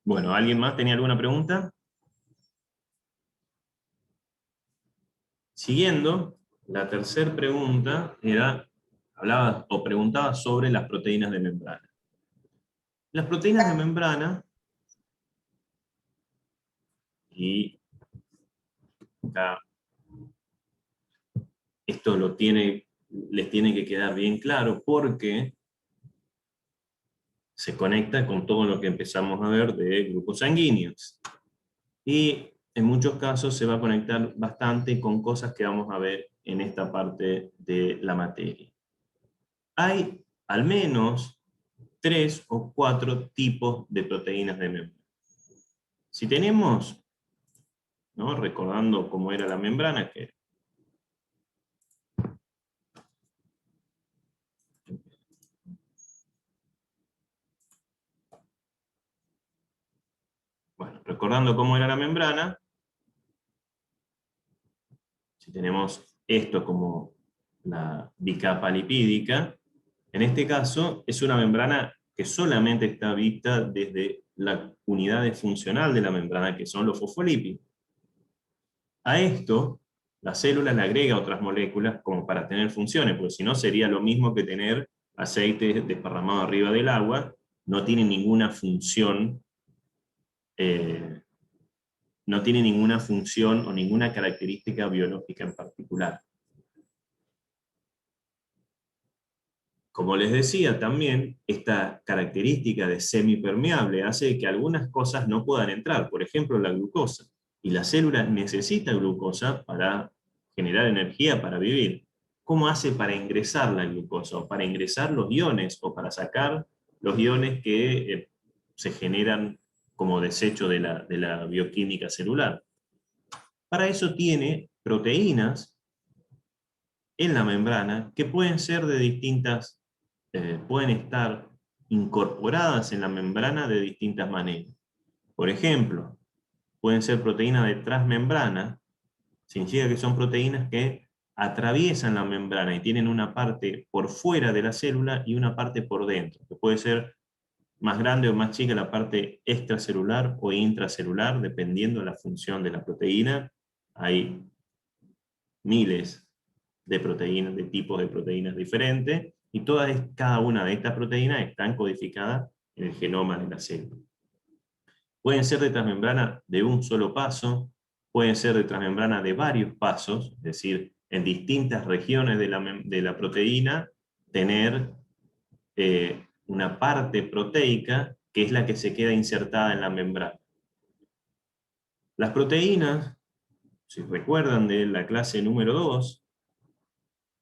Bueno, ¿alguien más tenía alguna pregunta? Siguiendo, la tercera pregunta hablaba o preguntaba sobre las proteínas de membrana. Las proteínas de membrana, y acá esto les tiene que quedar bien claro porque se conecta con todo lo que empezamos a ver de grupos sanguíneos. Y en muchos casos se va a conectar bastante con cosas que vamos a ver en esta parte de la materia. Hay al menos 3 o 4 tipos de proteínas de membrana. Si tenemos, ¿no? Recordando cómo era la membrana, recordando cómo era la membrana, si tenemos esto como la bicapa lipídica, en este caso es una membrana que solamente está vista desde la unidad funcional de la membrana, que son los fosfolípidos. A esto, la célula le agrega otras moléculas como para tener funciones, porque si no sería lo mismo que tener aceite desparramado arriba del agua, no tiene ninguna función, no tiene ninguna función o ninguna característica biológica en particular. Como les decía también, esta característica de semipermeable hace que algunas cosas no puedan entrar, por ejemplo la glucosa. Y la célula necesita glucosa para generar energía para vivir. ¿Cómo hace para ingresar la glucosa? O para ingresar los iones, o para sacar los iones que se generan como desecho de la bioquímica celular. Para eso tiene proteínas en la membrana que pueden ser de distintas, pueden estar incorporadas en la membrana de distintas maneras. Por ejemplo, pueden ser proteínas de transmembrana, significa que son proteínas que atraviesan la membrana y tienen una parte por fuera de la célula y una parte por dentro, que puede ser más grande o más chica la parte extracelular o intracelular, dependiendo de la función de la proteína. Hay miles de proteínas, de tipos de proteínas diferentes, y cada una de estas proteínas están codificadas en el genoma de la célula. Pueden ser de transmembrana de un solo paso, pueden ser de transmembrana de varios pasos, es decir, en distintas regiones de la proteína, tener una parte proteica que es la que se queda insertada en la membrana. Las proteínas, si recuerdan de la clase número 2,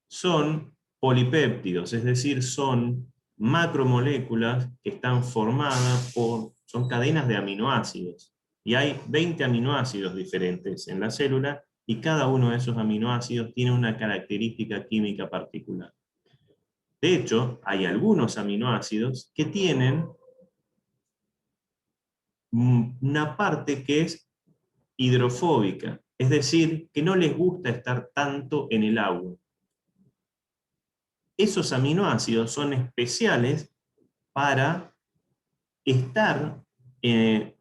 son polipéptidos, es decir, son macromoléculas que están formadas son cadenas de aminoácidos. Y hay 20 aminoácidos diferentes en la célula, y cada uno de esos aminoácidos tiene una característica química particular. De hecho, hay algunos aminoácidos que tienen una parte que es hidrofóbica, es decir, que no les gusta estar tanto en el agua. Esos aminoácidos son especiales para estar en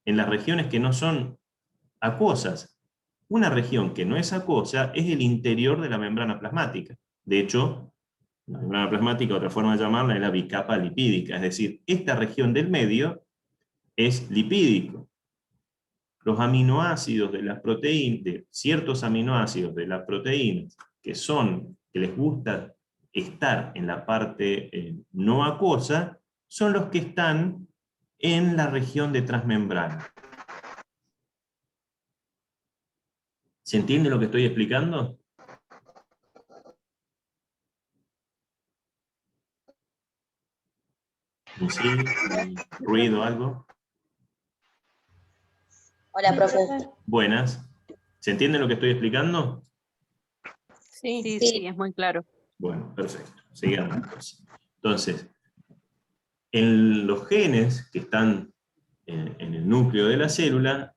las regiones que no son acuosas. Una región que no es acuosa es el interior de la membrana plasmática. De hecho, la membrana plasmática, otra forma de llamarla, es la bicapa lipídica, es decir, esta región del medio es lipídico. Los aminoácidos de las proteínas, de ciertos aminoácidos de las proteínas que les gusta estar en la parte no acuosa, son los que están en la región de transmembrana. ¿Se entiende lo que estoy explicando? ¿Sí? ¿Ruido, algo? Hola, profe. Buenas. ¿Se entiende lo que estoy explicando? Sí, es muy claro. Bueno, perfecto. Sigamos entonces. Entonces, en los genes que están en el núcleo de la célula,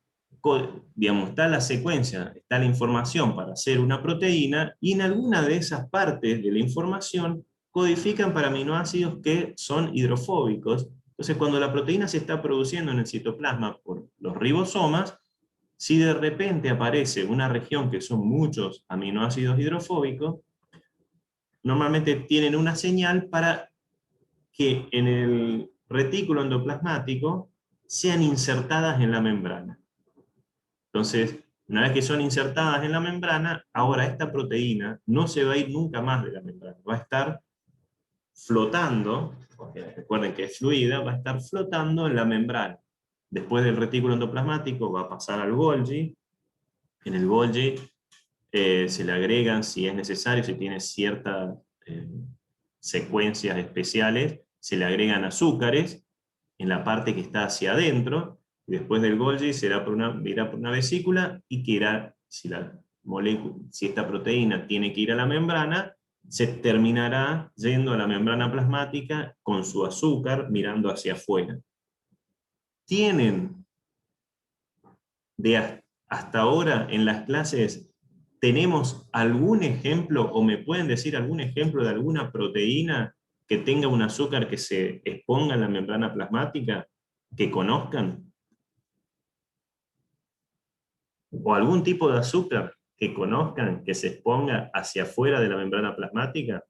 digamos, está la secuencia, está la información para hacer una proteína, y en alguna de esas partes de la información codifican para aminoácidos que son hidrofóbicos Entonces, cuando la proteína se está produciendo en el citoplasma por los ribosomas, si de repente aparece una región que son muchos aminoácidos hidrofóbicos, normalmente tienen una señal para que en el retículo endoplasmático sean insertadas en la membrana. Entonces, una vez que son insertadas en la membrana, ahora esta proteína no se va a ir nunca más de la membrana, va a estar flotando, porque recuerden que es fluida, va a estar flotando en la membrana. Después del retículo endoplasmático va a pasar al Golgi. En el Golgi se le agregan, si es necesario, si tiene ciertas secuencias especiales, se le agregan azúcares en la parte que está hacia adentro, y después del Golgi irá por una vesícula, y que irá, si esta proteína tiene que ir a la membrana, se terminará yendo a la membrana plasmática con su azúcar mirando hacia afuera. Tienen hasta ahora en las clases, ¿tenemos algún ejemplo, o me pueden decir algún ejemplo de alguna proteína que tenga un azúcar que se exponga en la membrana plasmática, que conozcan? ¿O algún tipo de azúcar que conozcan que se exponga hacia afuera de la membrana plasmática?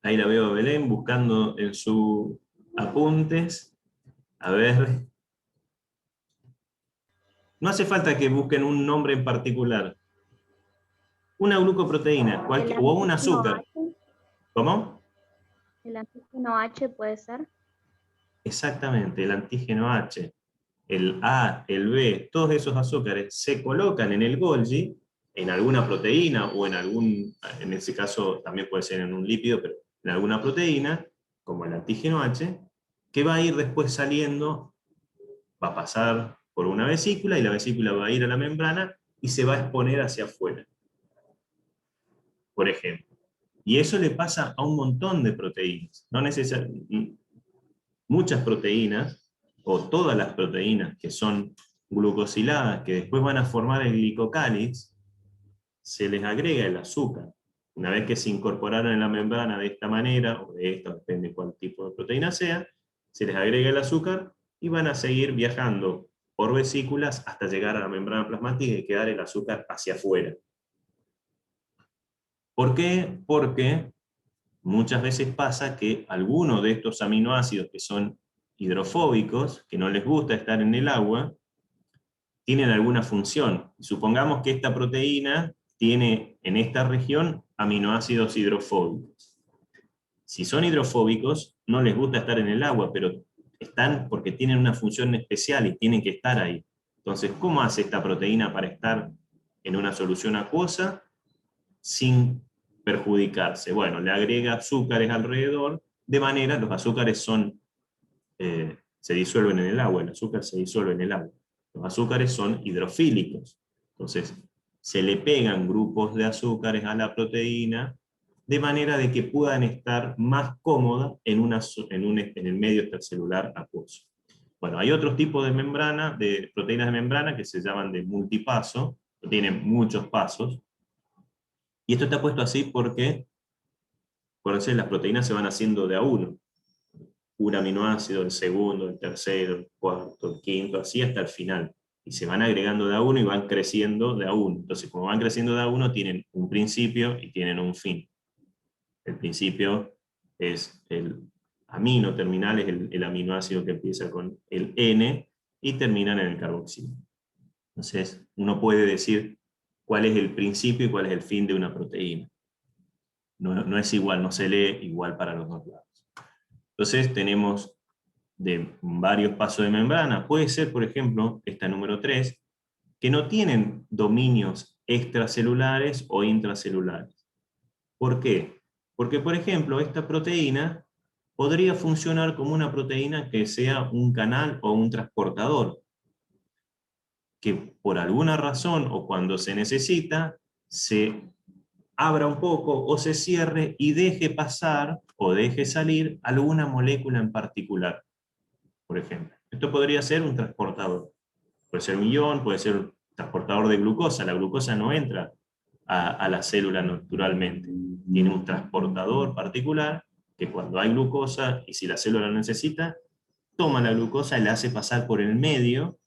Ahí la veo a Belén buscando en sus apuntes. A ver. No hace falta que busquen un nombre en particular. Una glucoproteína, El o un antígeno azúcar. H, ¿Cómo? el antígeno H puede ser. Exactamente, el antígeno H, el A, el B, todos esos azúcares se colocan en el Golgi, en alguna proteína, o en ese caso también puede ser en un lípido, pero en alguna proteína, como el antígeno H, que va a ir después saliendo, va a pasar por una vesícula, y la vesícula va a ir a la membrana, y se va a exponer hacia afuera, por ejemplo. Y eso le pasa a un montón de proteínas. No muchas proteínas, o todas las proteínas que son glucosiladas, que después van a formar el glicocáliz, se les agrega el azúcar. Una vez que se incorporaron en la membrana de esta manera, o de esta, depende de cuál tipo de proteína sea, se les agrega el azúcar, y van a seguir viajando por vesículas hasta llegar a la membrana plasmática y quedar el azúcar hacia afuera. ¿Por qué? Porque muchas veces pasa que algunos de estos aminoácidos que son hidrofóbicos, que no les gusta estar en el agua, tienen alguna función. Supongamos que esta proteína tiene en esta región aminoácidos hidrofóbicos. Si son hidrofóbicos, no les gusta estar en el agua, pero están porque tienen una función especial y tienen que estar ahí. Entonces, ¿cómo hace esta proteína para estar en una solución acuosa sin perjudicarse? Bueno, le agrega azúcares alrededor, de manera, los azúcares se disuelven en el agua, el azúcar se disuelve en el agua. Los azúcares son hidrofílicos, entonces se le pegan grupos de azúcares a la proteína, de manera de que puedan estar más cómodas en el medio extracelular acuoso. Bueno, hay otros tipos de membrana, de proteínas de membrana, que se llaman de multipaso, que tienen muchos pasos, y esto está puesto así porque, por eso las proteínas se van haciendo de a uno. Un aminoácido, el segundo, el tercero, el cuarto, el quinto, así hasta el final. Y se van agregando de a uno y van creciendo de a uno. Entonces, como van creciendo de a uno, tienen un principio y tienen un fin. El principio es el amino terminal, es el aminoácido que empieza con el N y terminan en el carboxilo. Entonces, uno puede decir cuál es el principio y cuál es el fin de una proteína. No es igual, no se lee igual para los dos lados. Entonces tenemos de varios pasos de membrana. Puede ser, por ejemplo, esta número 3, que no tienen dominios extracelulares o intracelulares. ¿Por qué? Porque, por ejemplo, esta proteína podría funcionar como una proteína que sea un canal o un transportador, que por alguna razón o cuando se necesita, se abra un poco o se cierre y deje pasar o deje salir alguna molécula en particular, por ejemplo. Esto podría ser un transportador. Puede ser un ion, puede ser un transportador de glucosa. La glucosa no entra a la célula naturalmente. Tiene un transportador particular que cuando hay glucosa, y si la célula lo necesita, toma la glucosa y la hace pasar por el medio,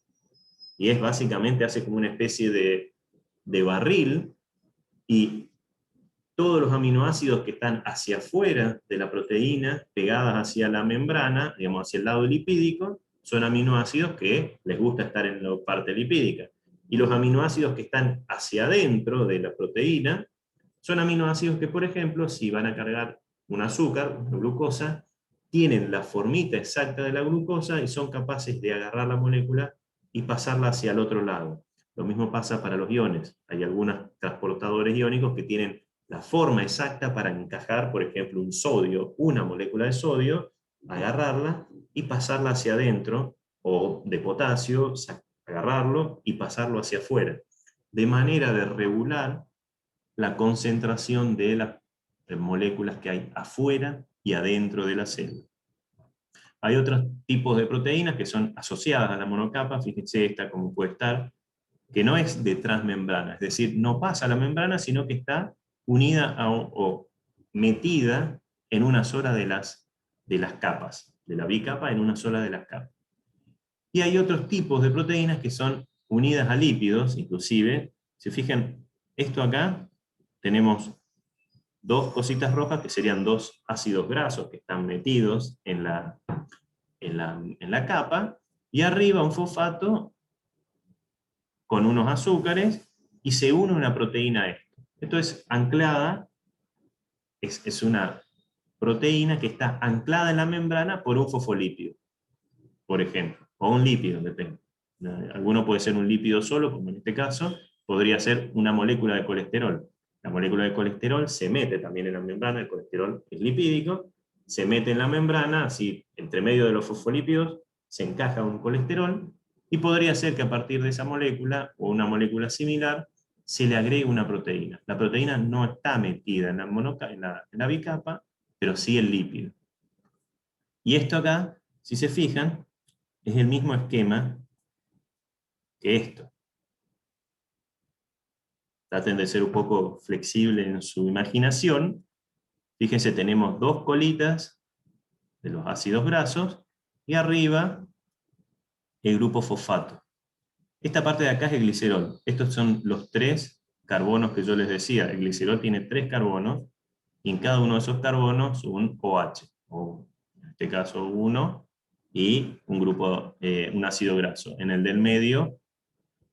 y es básicamente, hace como una especie de barril, y todos los aminoácidos que están hacia afuera de la proteína, pegadas hacia la membrana, digamos hacia el lado lipídico, son aminoácidos que les gusta estar en la parte lipídica. Y los aminoácidos que están hacia adentro de la proteína, son aminoácidos que, por ejemplo, si van a cargar un azúcar, una glucosa, tienen la formita exacta de la glucosa y son capaces de agarrar la molécula y pasarla hacia el otro lado. Lo mismo pasa para los iones. Hay algunos transportadores iónicos que tienen la forma exacta para encajar, por ejemplo, un sodio, una molécula de sodio, agarrarla y pasarla hacia adentro, o de potasio, agarrarlo y pasarlo hacia afuera, de manera de regular la concentración de las moléculas que hay afuera y adentro de la célula. Hay otros tipos de proteínas que son asociadas a la monocapa, fíjense esta como puede estar, que no es de transmembrana, es decir, no pasa a la membrana, sino que está unida o metida en una sola de las capas, de la bicapa en una sola de las capas. Y hay otros tipos de proteínas que son unidas a lípidos, inclusive, si fijan, esto acá, tenemos dos cositas rojas que serían dos ácidos grasos que están metidos en la capa, y arriba un fosfato con unos azúcares, y se une una proteína a esto. Esto es anclada, es una proteína que está anclada en la membrana por un fosfolípido, por ejemplo, o un lípido, depende. Alguno puede ser un lípido solo, como en este caso, podría ser una molécula de colesterol. La molécula de colesterol se mete también en la membrana, el colesterol es lipídico, se mete en la membrana, así entre medio de los fosfolípidos se encaja un colesterol, y podría ser que a partir de esa molécula, o una molécula similar, se le agregue una proteína. La proteína no está metida en la bicapa, pero sí el lípido. Y esto acá, si se fijan, es el mismo esquema que esto. Traten de ser un poco flexibles en su imaginación. Fíjense, tenemos dos colitas de los ácidos grasos, y arriba el grupo fosfato. Esta parte de acá es el glicerol. Estos son los tres carbonos que yo les decía. El glicerol tiene 3 carbonos, y en cada uno de esos carbonos un OH, o en este caso uno, y un grupo, un ácido graso. En el del medio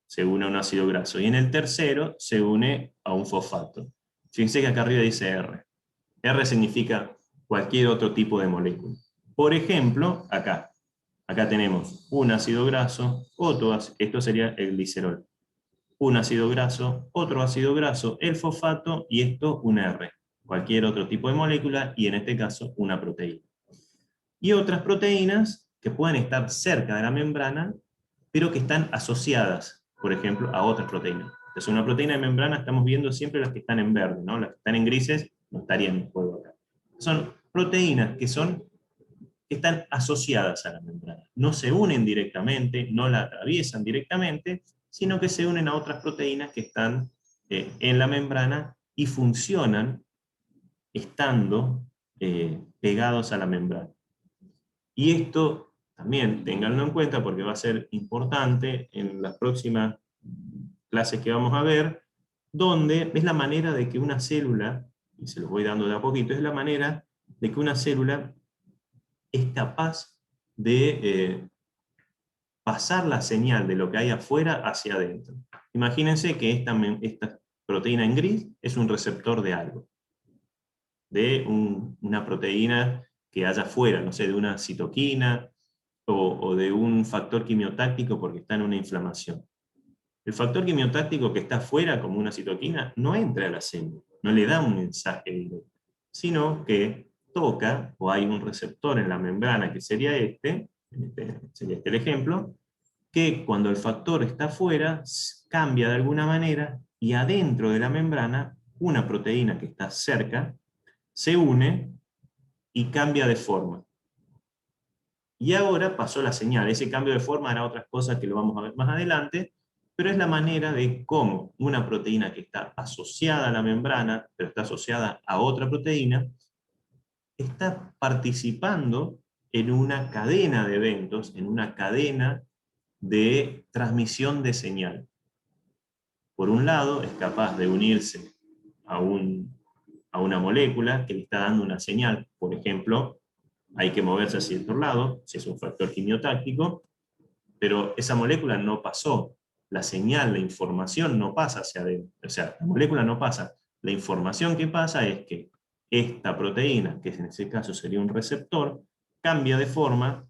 se une a un ácido graso, y en el tercero se une a un fosfato. Fíjense que acá arriba dice R. R significa cualquier otro tipo de molécula. Por ejemplo, acá tenemos un ácido graso, esto sería el glicerol. Un ácido graso, otro ácido graso, el fosfato, y esto un R. Cualquier otro tipo de molécula, y en este caso una proteína. Y otras proteínas que pueden estar cerca de la membrana, pero que están asociadas, por ejemplo, a otras proteínas. Entonces, una proteína de membrana estamos viendo siempre las que están en verde, ¿no? Las que están en grises no estarían en juego acá. Son proteínas que están asociadas a la membrana. No se unen directamente, no la atraviesan directamente, sino que se unen a otras proteínas que están en la membrana y funcionan estando pegados a la membrana. Y esto también ténganlo en cuenta porque va a ser importante en las próximas clases que vamos a ver, donde es la manera de que una célula, y se los voy dando de a poquito, es la manera de que una célula es capaz de pasar la señal de lo que hay afuera hacia adentro. Imagínense que esta proteína en gris es un receptor de algo, de una proteína que haya afuera, no sé, de una citoquina o de un factor quimiotáctico porque está en una inflamación. El factor quimiotáctico que está afuera, como una citoquina, no entra a la célula, no le da un mensaje directo, sino que toca, o hay un receptor en la membrana, que sería sería este el ejemplo, que cuando el factor está afuera, cambia de alguna manera, y adentro de la membrana, una proteína que está cerca, se une y cambia de forma. Y ahora pasó la señal. Ese cambio de forma hará otras cosas que lo vamos a ver más adelante, pero es la manera de cómo una proteína que está asociada a la membrana, pero está asociada a otra proteína, está participando en una cadena de eventos, en una cadena de transmisión de señal. Por un lado, es capaz de unirse a una molécula que le está dando una señal. Por ejemplo, hay que moverse hacia otro lado, si es un factor quimiotáctico, pero esa molécula no pasó. La señal, la información no pasa hacia adentro. O sea, la molécula no pasa. La información que pasa es que esta proteína, que en ese caso sería un receptor, cambia de forma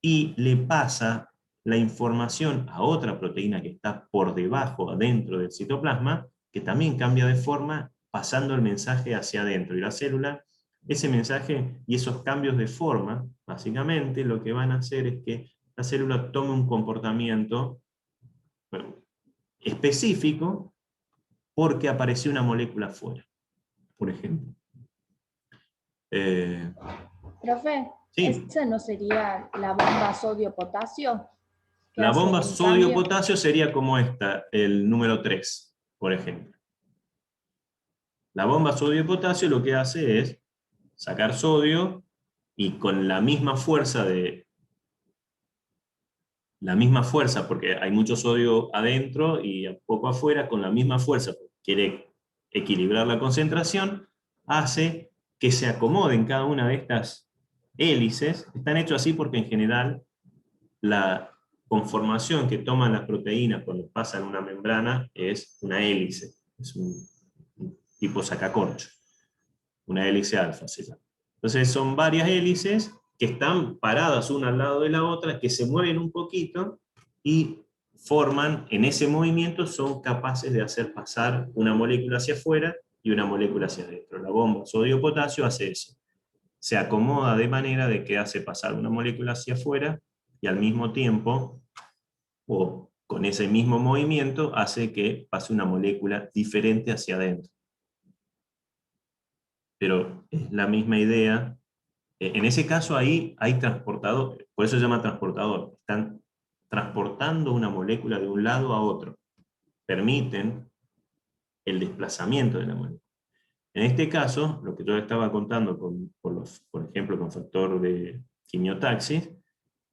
y le pasa la información a otra proteína que está por debajo, adentro del citoplasma, que también cambia de forma, pasando el mensaje hacia adentro. Y la célula, ese mensaje y esos cambios de forma, básicamente lo que van a hacer es que la célula tome un comportamiento, bueno, específico porque apareció una molécula afuera, por ejemplo. Profe, Sí. ¿esa no sería la bomba sodio-potasio? La bomba sodio-potasio sería como esta, el número 3, por ejemplo. La bomba sodio-potasio lo que hace es sacar sodio y con la misma fuerza, porque hay mucho sodio adentro y poco afuera, con la misma fuerza, porque quiere equilibrar la concentración, hace que se acomoden cada una de estas hélices. Están hechos así porque en general la conformación que toman las proteínas cuando pasan una membrana es una hélice, es un tipo sacacorcho, una hélice alfa se llama. Entonces son varias hélices que están paradas una al lado de la otra, que se mueven un poquito y forman, en ese movimiento son capaces de hacer pasar una molécula hacia afuera y una molécula hacia adentro. La bomba sodio-potasio hace eso. Se acomoda de manera de que hace pasar una molécula hacia afuera y al mismo tiempo, o con ese mismo movimiento, hace que pase una molécula diferente hacia adentro. Pero es la misma idea. En ese caso ahí hay transportador, por eso se llama transportador. Están transportando una molécula de un lado a otro. Permiten el desplazamiento de la molécula. En este caso, lo que yo estaba contando, por ejemplo, con factor de quimiotaxis,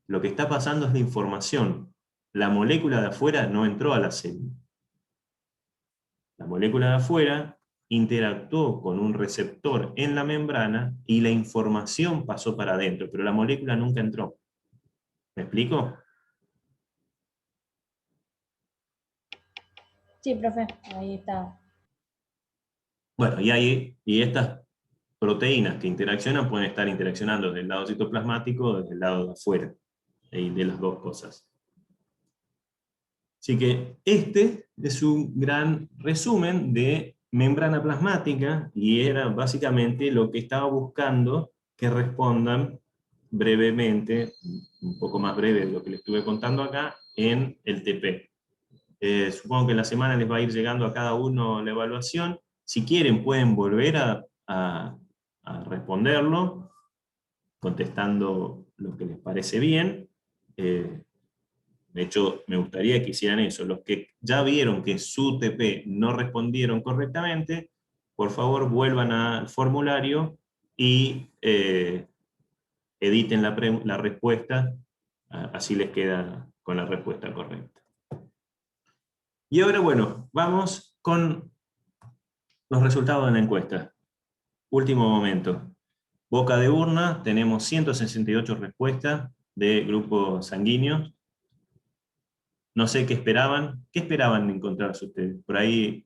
lo que está pasando es la información. La molécula de afuera no entró a la célula. La molécula de afuera interactuó con un receptor en la membrana y la información pasó para adentro, pero la molécula nunca entró. ¿Me explico? Sí, profe, ahí está. Bueno, y estas proteínas que interaccionan pueden estar interaccionando desde el lado citoplasmático o desde el lado de afuera, y de las dos cosas. Así que este es un gran resumen de membrana plasmática y era básicamente lo que estaba buscando que respondan brevemente, un poco más breve de lo que les estuve contando acá, en el TP. Supongo que en la semana les va a ir llegando a cada uno la evaluación. Si quieren pueden volver a responderlo, contestando lo que les parece bien. De hecho, me gustaría que hicieran eso. Los que ya vieron que su TP no respondieron correctamente, por favor vuelvan al formulario y editen la respuesta, así les queda con la respuesta correcta. Y ahora, bueno, vamos con los resultados de la encuesta. Último momento. Boca de urna, tenemos 168 respuestas de grupos sanguíneos. No sé qué esperaban. ¿Qué esperaban encontrarse ustedes? Por ahí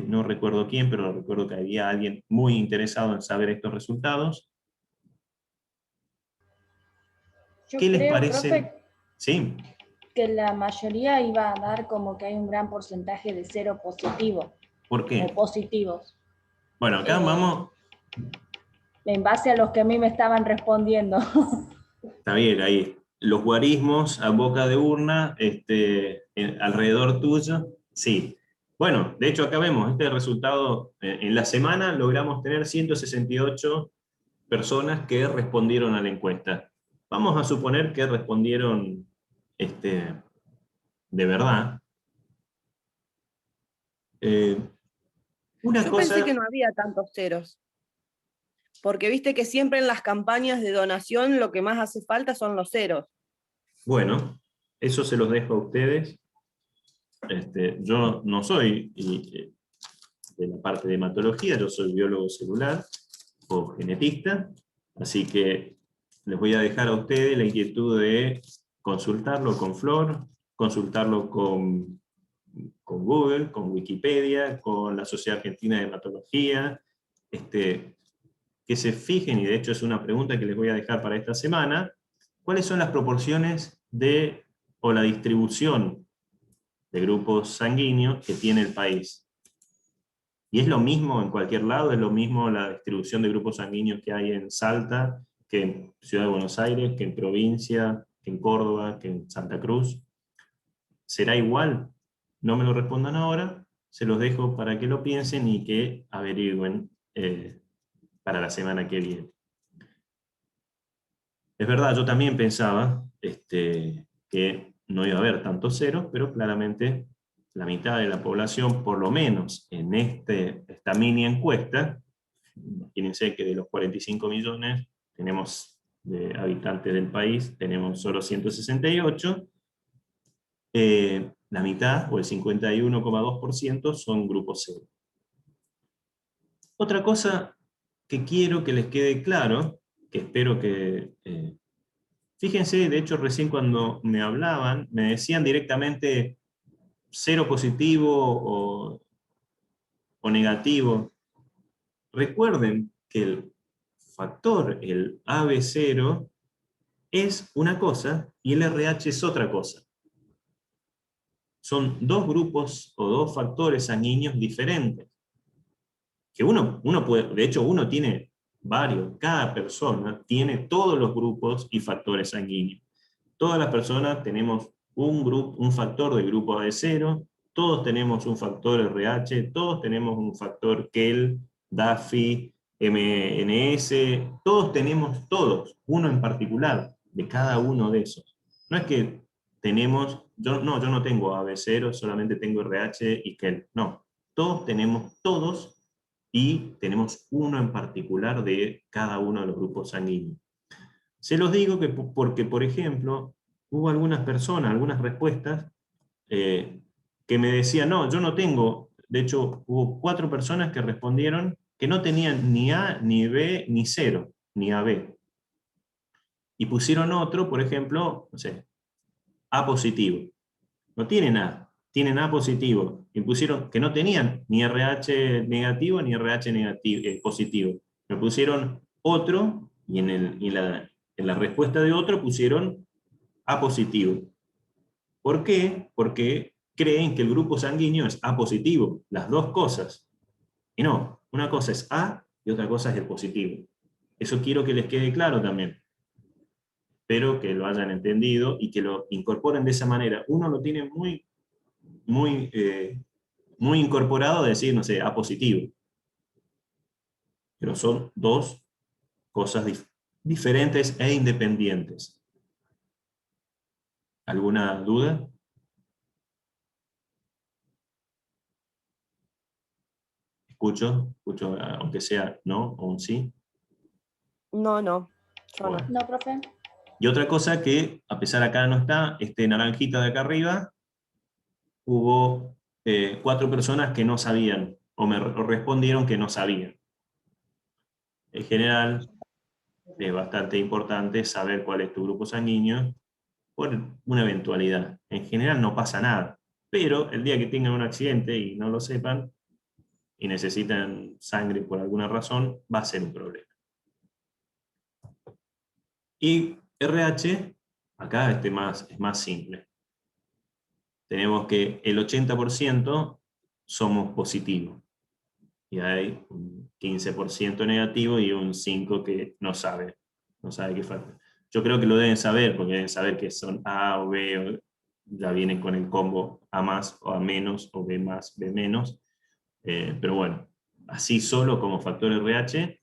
no recuerdo quién, pero recuerdo que había alguien muy interesado en saber estos resultados. Yo ¿Qué les creo, parecen? profe, Sí. que la mayoría iba a dar como que hay un gran porcentaje de cero positivo ¿Por o qué? positivos. Bueno, acá vamos. En base a los que a mí me estaban respondiendo. Está bien, ahí. Los guarismos a boca de urna, alrededor tuyo, sí. Bueno, de hecho acá vemos este resultado. En la semana logramos tener 168 personas que respondieron a la encuesta. Vamos a suponer que respondieron de verdad. Una Yo cosa... pensé que no había tantos ceros. Porque viste que siempre en las campañas de donación lo que más hace falta son los ceros. Bueno, eso se los dejo a ustedes. Yo no soy de la parte de hematología, yo soy biólogo celular o genetista, así que les voy a dejar a ustedes la inquietud de consultarlo con Flor, consultarlo con Google, con Wikipedia, con la Sociedad Argentina de Hematología, que se fijen, y de hecho es una pregunta que les voy a dejar para esta semana, ¿cuáles son las proporciones o la distribución de grupos sanguíneos que tiene el país? Y es lo mismo en cualquier lado, es lo mismo la distribución de grupos sanguíneos que hay en Salta, que en Ciudad de Buenos Aires, que en provincia, que en Córdoba, que en Santa Cruz. ¿Será igual? No me lo respondan ahora, se los dejo para que lo piensen y que averigüen para la semana que viene. Es verdad, yo también pensaba que no iba a haber tantos ceros, pero claramente la mitad de la población, por lo menos en esta mini encuesta, imagínense que de los 45 millones tenemos de habitantes del país, tenemos solo 168, la mitad, o el 51,2%, son grupos cero. Otra cosa que quiero que les quede claro, que espero que... fíjense, de hecho recién cuando me hablaban, me decían directamente cero positivo o negativo. Recuerden que el factor, el AB0, es una cosa y el RH es otra cosa. Son dos grupos o dos factores sanguíneos diferentes. Que uno puede, de hecho uno tiene varios, cada persona tiene todos los grupos y factores sanguíneos. Todas las personas tenemos un factor de grupo AB0, todos tenemos un factor RH, todos tenemos un factor KEL, DAFI, MNS, todos tenemos uno en particular, de cada uno de esos. No es que tenemos, yo no tengo AB0, solamente tengo RH y KEL, no. Todos tenemos todos y tenemos uno en particular de cada uno de los grupos sanguíneos. Se los digo porque, por ejemplo, hubo algunas personas, algunas respuestas, que me decían, no, yo no tengo, de hecho, hubo 4 personas que respondieron que no tenían ni A, ni B, ni 0, ni AB. Y pusieron otro, por ejemplo, no sé, A positivo. No tienen A, tienen A positivo. Y pusieron que no tenían ni RH negativo, ni RH positivo. Me pusieron otro, y en la respuesta de otro pusieron A positivo. ¿Por qué? Porque creen que el grupo sanguíneo es A positivo, las dos cosas. Y no, una cosa es A y otra cosa es el positivo. Eso quiero que les quede claro también. Espero que lo hayan entendido y que lo incorporen de esa manera. Uno lo tiene muy, muy, muy incorporado a decir, no sé, A positivo. Pero son dos cosas diferentes e independientes. ¿Alguna duda? Escucho, aunque sea no o un sí. No, yo Bueno. no. No, profe. Y otra cosa que, a pesar acá no está, este naranjita de acá arriba, hubo 4 personas que no sabían, o respondieron que no sabían. En general, es bastante importante saber cuál es tu grupo sanguíneo por una eventualidad. En general no pasa nada, pero el día que tengan un accidente y no lo sepan, y necesitan sangre por alguna razón, va a ser un problema. Y RH, acá es más simple. Tenemos que el 80% somos positivos. Y hay un 15% negativo y un 5% que no sabe qué falta. Yo creo que lo deben saber, porque deben saber que son A o B, o ya vienen con el combo A más o A menos, o B más, B menos. Pero bueno, así solo como factor RH,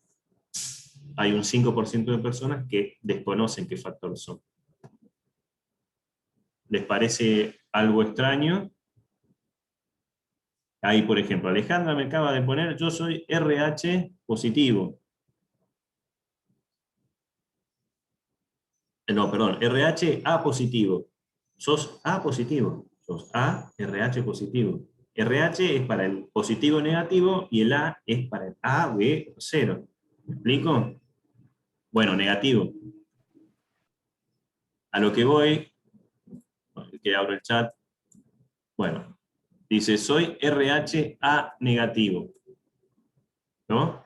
hay un 5% de personas que desconocen qué factor son. ¿Les parece algo extraño? Ahí, por ejemplo, Alejandra me acaba de poner, yo soy RH positivo. No, perdón, RH A positivo. Sos A positivo. Sos A, RH positivo. RH es para el positivo negativo y el A es para el A, B, 0. ¿Me explico? Bueno, negativo. A lo que voy, que abro el chat, bueno, dice, soy RH A negativo. ¿No?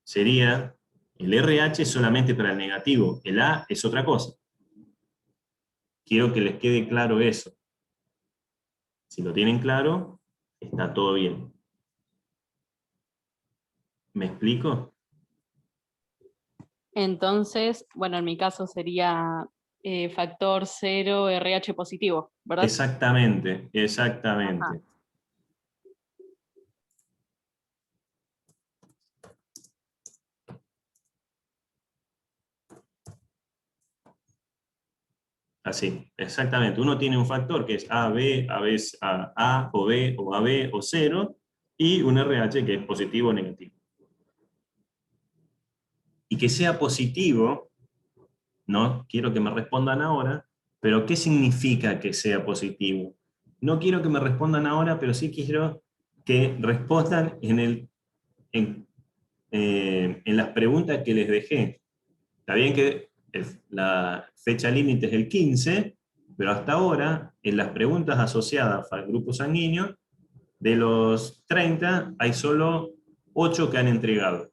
Sería, el RH solamente para el negativo, el A es otra cosa. Quiero que les quede claro eso. Si lo tienen claro, está todo bien. ¿Me explico? Entonces, bueno, en mi caso sería factor 0 RH positivo, ¿verdad? Exactamente, Ajá. exactamente. Así, exactamente. Uno tiene un factor que es A, B, a veces A o B o AB o 0, y un RH que es positivo o negativo. Y que sea positivo, no quiero que me respondan ahora, pero ¿qué significa que sea positivo? No quiero que me respondan ahora, pero sí quiero que respondan en las preguntas que les dejé. Está bien que la fecha límite es el 15, pero hasta ahora, en las preguntas asociadas al grupo sanguíneo, de los 30, hay solo 8 que han entregado.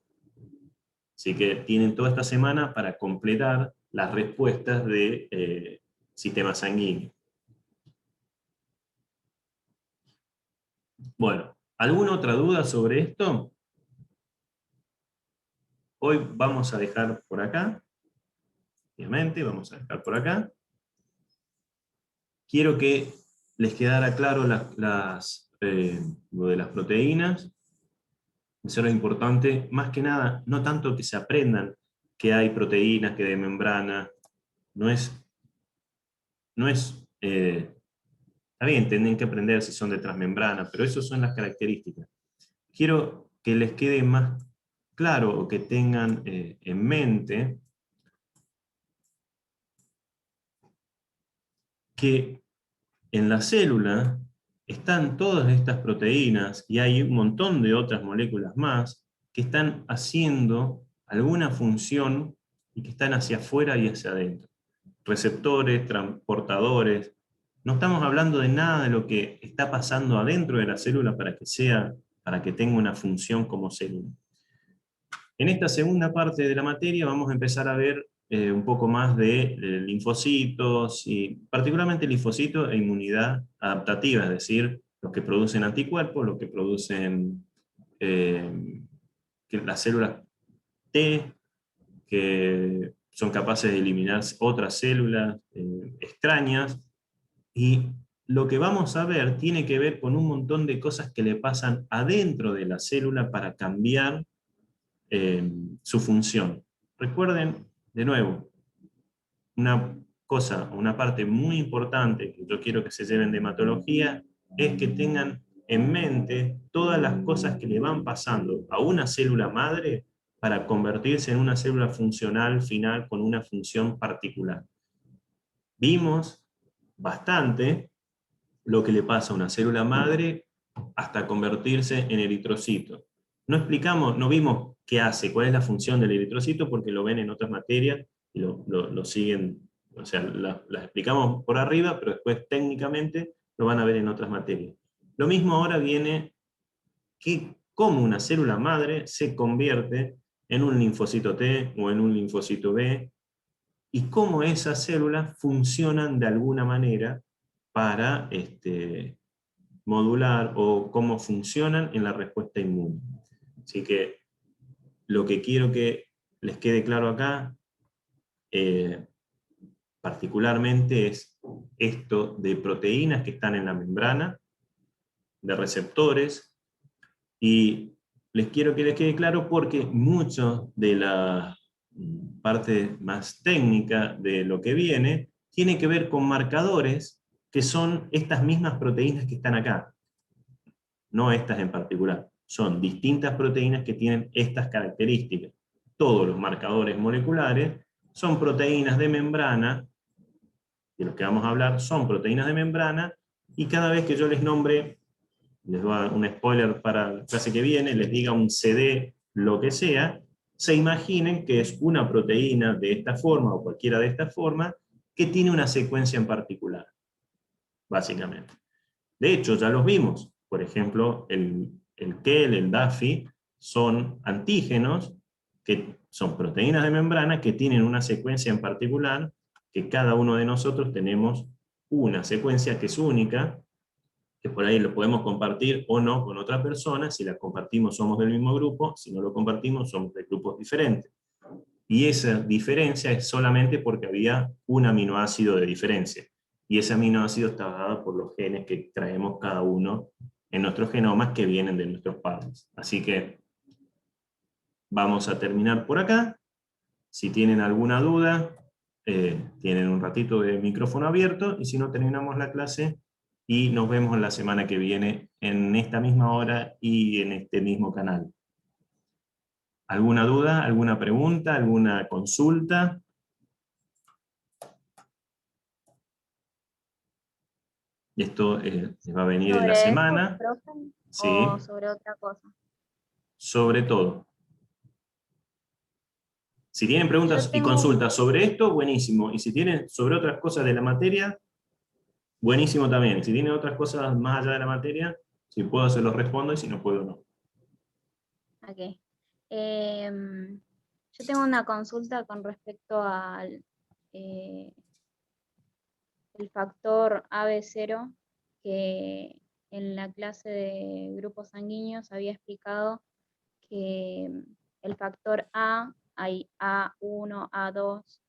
Así que tienen toda esta semana para completar las respuestas de sistema sanguíneo. Bueno, ¿alguna otra duda sobre esto? Hoy vamos a dejar por acá. Obviamente, vamos a dejar por acá. Quiero que les quedara claro lo de las proteínas. Eso es lo importante. Más que nada, no tanto que se aprendan que hay proteínas, que de membrana. No es está bien, tienen que aprender si son de transmembrana, pero esas son las características. Quiero que les quede más claro o que tengan en mente que en la célula están todas estas proteínas y hay un montón de otras moléculas más que están haciendo alguna función y que están hacia afuera y hacia adentro. Receptores, transportadores. No estamos hablando de nada de lo que está pasando adentro de la célula para que tenga una función como célula. En esta segunda parte de la materia vamos a empezar a ver un poco más de linfocitos, y particularmente linfocitos e inmunidad adaptativa, es decir, los que producen anticuerpos, los que producen las células T, que son capaces de eliminar otras células extrañas, y lo que vamos a ver tiene que ver con un montón de cosas que le pasan adentro de la célula para cambiar su función. Recuerden, de nuevo, una cosa, una parte muy importante que yo quiero que se lleven de hematología es que tengan en mente todas las cosas que le van pasando a una célula madre para convertirse en una célula funcional final con una función particular. Vimos bastante lo que le pasa a una célula madre hasta convertirse en eritrocito. No explicamos, no vimos qué hace, cuál es la función del eritrocito, porque lo ven en otras materias y lo siguen, o sea, las explicamos por arriba, pero después técnicamente lo van a ver en otras materias. Lo mismo ahora viene cómo una célula madre se convierte en un linfocito T o en un linfocito B, y cómo esas células funcionan de alguna manera para modular o cómo funcionan en la respuesta inmune. Así que lo que quiero que les quede claro acá, particularmente, es esto de proteínas que están en la membrana, de receptores, y les quiero que les quede claro porque mucho de la parte más técnica de lo que viene tiene que ver con marcadores que son estas mismas proteínas que están acá. no estas en particular. Son distintas proteínas que tienen estas características. Todos los marcadores moleculares son proteínas de membrana, de los que vamos a hablar son proteínas de membrana, y cada vez que yo les nombre, les doy un spoiler para la clase que viene, les diga un CD, lo que sea, se imaginen que es una proteína de esta forma, o cualquiera de esta forma, que tiene una secuencia en particular, básicamente. De hecho, ya los vimos. Por ejemplo, el KEL, el DAFI, son antígenos, que son proteínas de membrana, que tienen una secuencia en particular, que cada uno de nosotros tenemos una secuencia que es única, que por ahí lo podemos compartir o no con otra persona. Si la compartimos somos del mismo grupo, si no lo compartimos somos de grupos diferentes. Y esa diferencia es solamente porque había un aminoácido de diferencia. Y ese aminoácido está dado por los genes que traemos cada uno en nuestros genomas que vienen de nuestros padres. Así que vamos a terminar por acá. Si tienen alguna duda, tienen un ratito de micrófono abierto, y si no, terminamos la clase y nos vemos la semana que viene en esta misma hora y en este mismo canal. ¿Alguna duda, alguna pregunta, alguna consulta? Esto les va a venir en la ¿Sobre semana. esto, profe? Sí, ¿O sobre otra cosa? sobre todo. Si tienen preguntas Yo y tengo consultas sobre esto, buenísimo. Y si tienen sobre otras cosas de la materia, buenísimo también. Si tienen otras cosas más allá de la materia, si puedo se los respondo, y si no puedo, no. Ok. Yo tengo una consulta con respecto al el factor AB0, que en la clase de grupos sanguíneos había explicado que el factor A, hay A1, A2,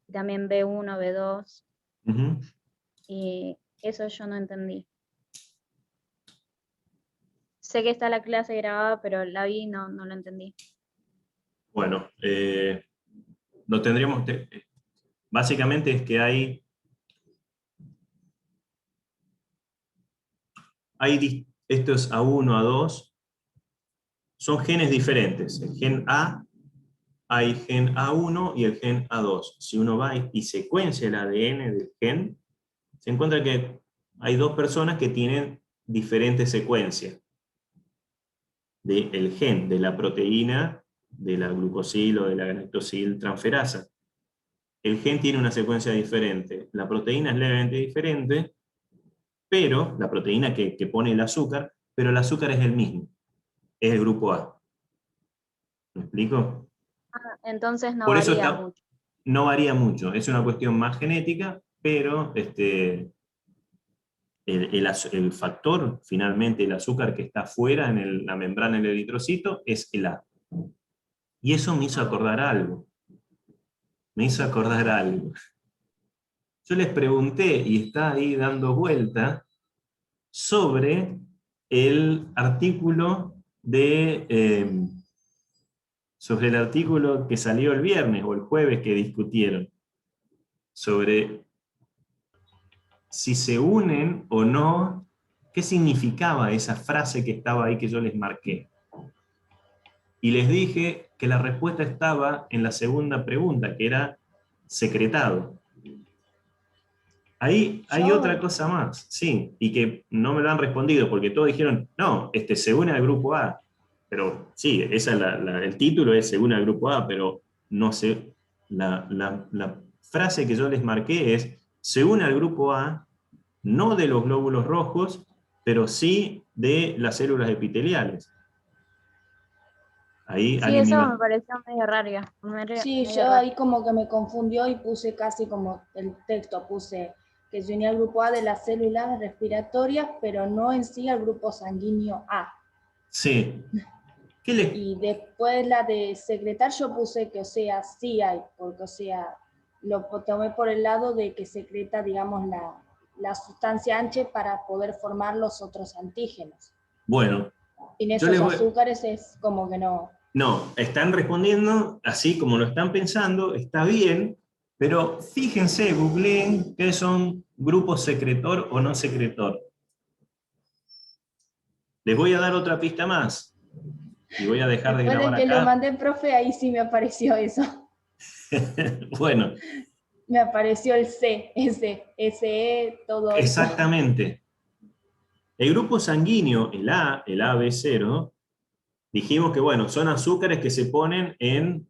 y también B1, B2, Ujú. y eso yo no entendí. Sé que está la clase grabada, pero la vi y no lo entendí. Bueno, lo tendríamos... básicamente es que hay esto es A1, A2, son genes diferentes. El gen A, hay gen A1 y el gen A2. Si uno va y secuencia el ADN del gen, se encuentra que hay dos personas que tienen diferentes secuencias del gen, de la proteína, de la glucosil o de la galactosil transferasa. El gen tiene una secuencia diferente, la proteína es levemente diferente, pero la proteína que pone el azúcar, pero el azúcar es el mismo, es el grupo A. ¿Me explico? Entonces no Por eso varía mucho. no varía mucho, es una cuestión más genética, pero el factor, finalmente el azúcar que está fuera en la membrana del eritrocito, es el A. Y eso me hizo acordar algo. Yo les pregunté, y está ahí dando vuelta, sobre el artículo sobre el artículo que salió el viernes o el jueves que discutieron, sobre si se unen o no, qué significaba esa frase que estaba ahí que yo les marqué. Y les dije que la respuesta estaba en la segunda pregunta, que era secretado. Ahí hay otra cosa más, sí, y que no me lo han respondido, porque todos dijeron, no, se une al grupo A. Pero sí, el título es se une al grupo A, pero no sé, la frase que yo les marqué es, se une al grupo A, no de los glóbulos rojos, pero sí de las células epiteliales. Ahí Sí, alguien eso iba... me pareció medio raro. Sí, medio yo raro. ahí como que me confundió y puse casi como el texto, puse que se unía al grupo A de las células respiratorias, pero no en sí al grupo sanguíneo A. Sí. Y después la de secretar yo puse que, o sea, sí hay, porque, o sea, lo tomé por el lado de que secreta, digamos, la sustancia H para poder formar los otros antígenos. Bueno. Sin esos azúcares es como que no... No, están respondiendo así como lo están pensando, está bien, pero fíjense, googleen qué son grupos secretor o no secretor. Les voy a dar otra pista más. Y voy a dejar de Después grabar de que lo acá. mandé, profe, ahí sí me apareció eso. Bueno, Me apareció el C, SE, todo eso. exactamente. El grupo sanguíneo, el AB0, dijimos que, bueno, son azúcares que se ponen en